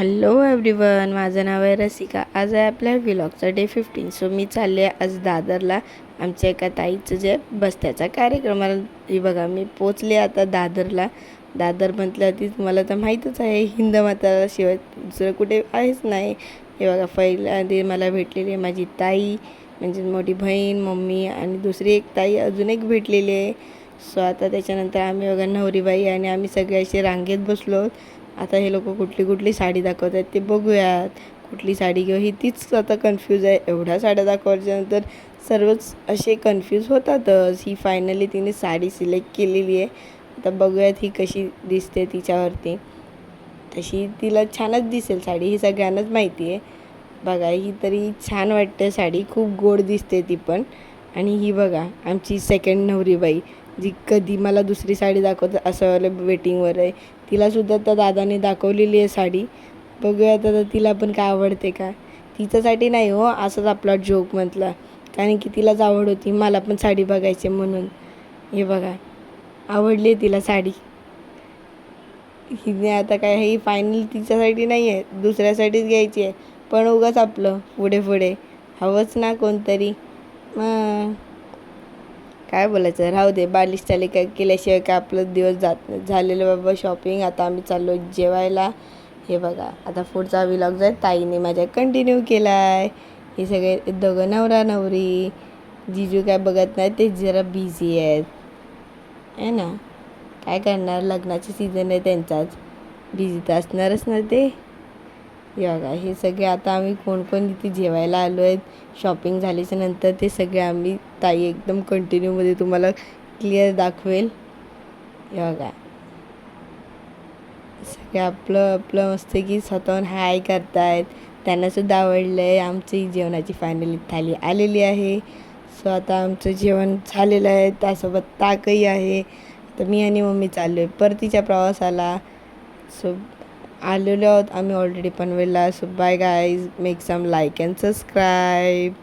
Hello everyone, माझं नाव आहे रसिका. आज आहे आपल्या व्लॉगचा डे 15. सो मी चालले आज दादरला. आमच्या एका ताईचं जे बस्त्याचा कार्यक्रमाला. ही बघा, मी पोचले आता दादरला. दादर म्हटलं ती तुम्हाला तर माहीतच आहे, हिंदमाताशिवाय दुसरं कुठे आहेच नाही. हे बघा, पहिल्यांदा मला भेटलेली आहे माझी ताई, म्हणजे मोठी बहीण, मम्मी आणि दुसरी एक ताई अजून एक भेटलेली आहे. सो आता त्याच्यानंतर आम्ही बघा नवरीबाई आणि आम्ही सगळे असे रांगेत बसलो. आता हे लोक कुठली साडी दाखवत आहेत ते बघूयात. कुठली साडी घेऊ ही तीच आता कन्फ्यूज आहे. एवढ्या साड्या दाखवल्यानंतर सर्वच असे कन्फ्यूज होतातच. ही फायनली तिने साडी सिलेक्ट केलेली आहे. आता बघूयात ही कशी दिसते तिच्यावरती. तशी तिला छानच दिसेल साडी, ही सगळ्यांनाच माहिती आहे. बघा, ही तरी छान वाटते साडी, खूप गोड दिसते ती पण. आणि ही बघा आमची सेकंड नवरीबाई, जी कधी मला दुसरी साडी दाखवतं असं वालं वेटिंगवर आहे. तिलासुद्धा त्या दादाने दाखवलेली आहे साडी. बघूया आता तिला पण काय आवडते का. तिच्यासाठी नाही हो, असंच आपला जोक म्हटला, कारण की तिलाच आवड होती मला पण साडी बघायची म्हणून. हे बघा, आवडली तिला साडी. हिने आता काय, ही फायनल तिच्यासाठी नाही आहे, दुसऱ्यासाठीच घ्यायची आहे. पण उगाच आपलं पुढे पुढे हवंच ना कोणतरी. काय बोलायचं, राहू दे. बालिश चाले काय केल्याशिवाय काय आपलं दिवस जात झालेलं बाबा शॉपिंग. आता आम्ही चाललो जेवायला. हे बघा, आता पुढचा व्लॉग जर ताईने माझ्या कंटिन्यू केला आहे. हे सगळे दोघं नवरा नवरी. जिजू काय बघत नाही, ते जरा बिझी आहेत आहे ना. काय करणार, लग्नाचे सीझन आहे त्यांचाच, बिझी तर असणारच ना ते. हे बघा, हे सगळे आता आम्ही कोण कोण इथे जेवायला आलो आहेत. शॉपिंग झाल्याच्या नंतर ते सगळे आम्ही ताई एकदम कंटिन्यूमध्ये तुम्हाला क्लिअर दाखवेल. हे बघा, सगळे आपलं आपलं मस्त की स्वतःहून हाय करतायत. त्यांनासुद्धा आवडलं आहे. आमची जेवणाची फायनली थाली आलेली आहे. सो आता आमचं जेवण झालेलं आहे, त्यासोबत ताकही आहे. तर मी आणि मम्मी चाललो आहे परतीच्या प्रवासाला. सो आलेलो आहोत आम्ही ऑलरेडी पनवेलला. So bye guys, make some like and subscribe.